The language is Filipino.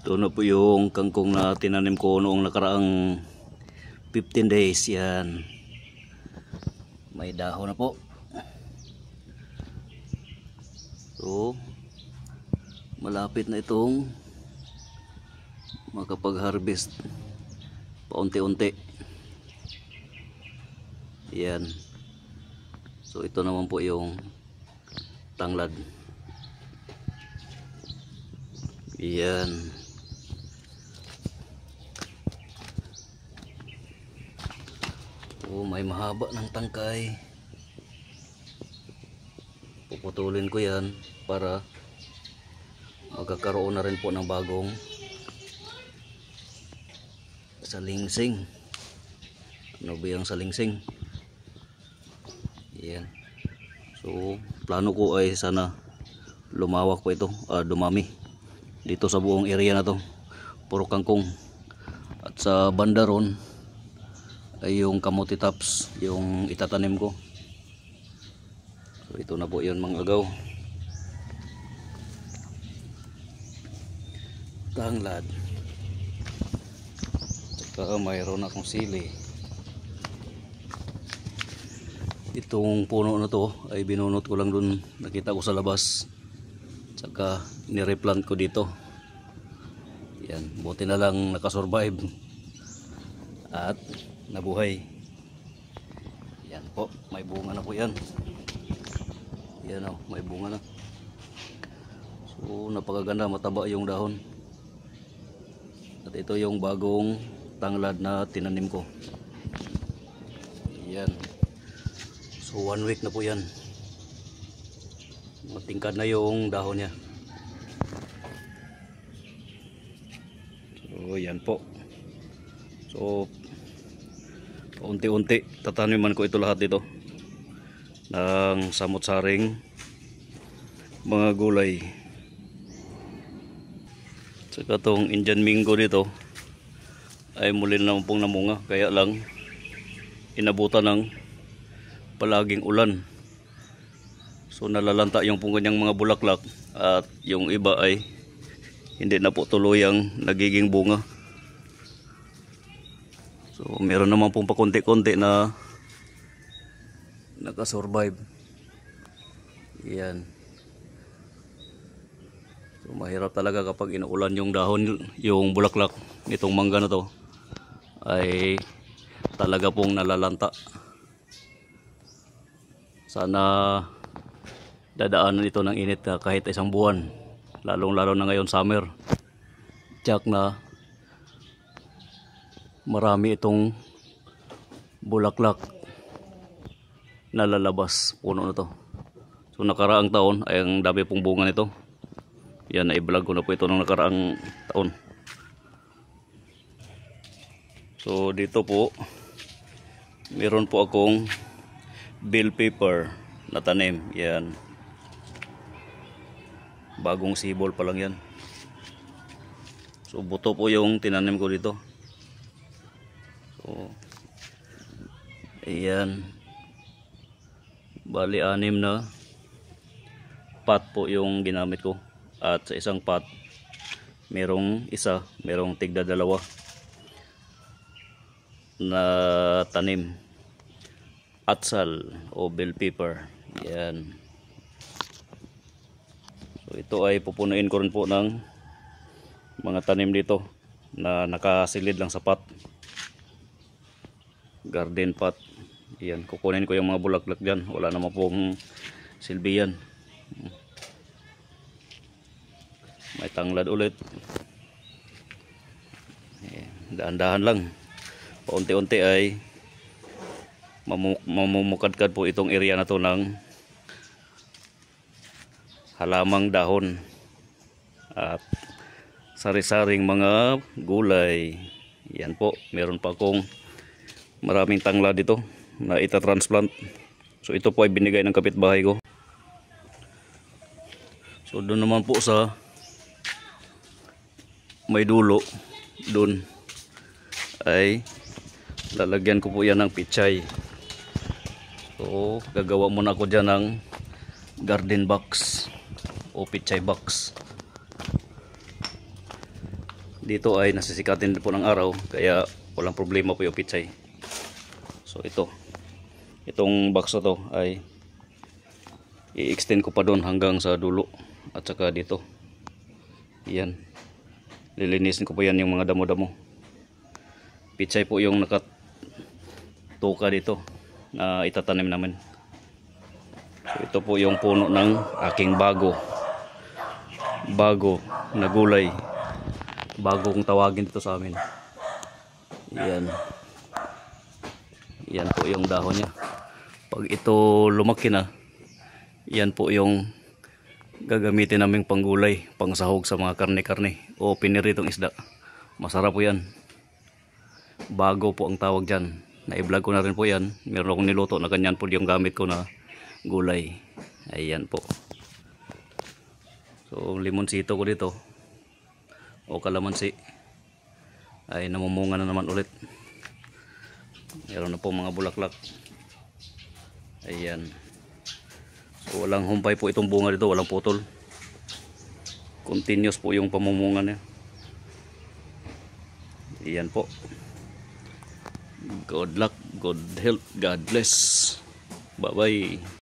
Ito na po yung kangkong na tinanim ko noong nakaraang 15 days. Yan. May dahon na po. So, malapit na itong makapag-harvest paunti-unti. Yan. So, ito naman po yung tanglad. Yan. Oh, may mahaba ng tangkay. Puputulin ko yan para magkakaroon na rin po ng bagong salingsing. Ano ba yung salingsing? Yan. So, plano ko ay sana lumawak po ito, dumami dito sa buong area na to. Puro kangkong. At sa banda ron ay yung kamuti tops yung itatanim ko. So, ito na po yun mga agaw. Tanglad. Saka mayroon akong sili. Itong puno na to ay binunot ko lang dun, nakita ko sa labas. Saka nireplant ko dito. Yan, buti na lang nakasurvive at nabuhay. Yan po, may bunga na po yan. Yan o, may bunga na. So, napakaganda, mataba yung dahon. At ito yung bagong tanglad na tinanim ko. Yan. So, 1 week na po yan. Matingkad na yung dahon niya. So, yan po. So, unti-unti tataniman ko ito lahat dito ng samot-saring mga gulay. Saka itong Indian Mingo dito ay muli naman pong namunga, kaya lang inabutan ng palaging ulan. So nalalanta yung pong kanyang mga bulaklak at yung iba ay hindi na po tuluyang nagiging bunga. So meron naman pong pakunti-kunti na nakasurvive. Yan. So mahirap talaga kapag inuulan yung dahon, yung bulaklak nitong mangga na to ay talaga pong nalalanta. Sana dadaanan ito ng init kahit isang buwan, lalong-lalo na ngayon summer. Tiyak na marami itong bulaklak na lalabas puno na to. So nakaraang taon ay ang dami pong bunga nito. Yan, na-vlog ko na po ito nung nakaraang taon. So dito po meron po akong bell pepper na tanim. Yan, bagong sibol pa lang yan. So buto po yung tinanim ko dito. So ayan, bali 6 na pot po yung ginamit ko. At sa isang pot merong tigda 2 na tanim atsal o bell pepper. Yan. So ito ay pupunuin ko rin po ng mga tanim dito na nakasilid lang sa pot, garden pot. Yan, kukunin ko yung mga bulaklak dyan, wala naman pong silbi yan. May tanglad ulit. Dahan-dahan lang, paunti-unti ay mamumukadkad po itong area na to ng halamang dahon at sari-saring mga gulay. Yan po, meron pa akong maraming tanglad dito na itatransplant. So ito po ay binigay ng kapitbahay ko. So doon naman po sa may dulo doon ay lalagyan ko po yan ng pichay. So gagawa muna ako dyan ng garden box o pichay box. dito ay nasisikatin po ng araw, kaya walang problema po yung pitsay. So itong box na to ay i-extend ko pa doon hanggang sa dulo at saka dito. Yan, lilinisin ko po yan yung mga damo-damo. Pitsay po yung nakatuka dito na itatanim namin. So ito po yung puno ng aking bago na gulay, bago kong tawagin dito sa amin. Yan po yung dahon niya. Pag ito lumaki na, yan po yung gagamitin naming panggulay, pangsahog sa mga karne-karne o piniritong isda. Masarap po yan. Bago po ang tawag dyan. Na-vlog ko na rin po yan. Meron akong niluto na ganyan po yung gamit ko na gulay. Ayan po. So limonsito ko dito o kalamansi ay namumunga na naman ulit. Meron na po mga bulaklak. Ayan. So walang humpay po itong bunga dito, walang putol. Continuous po yung pamumunga niya. Ayan po. Good luck, good health, God bless. Bye bye.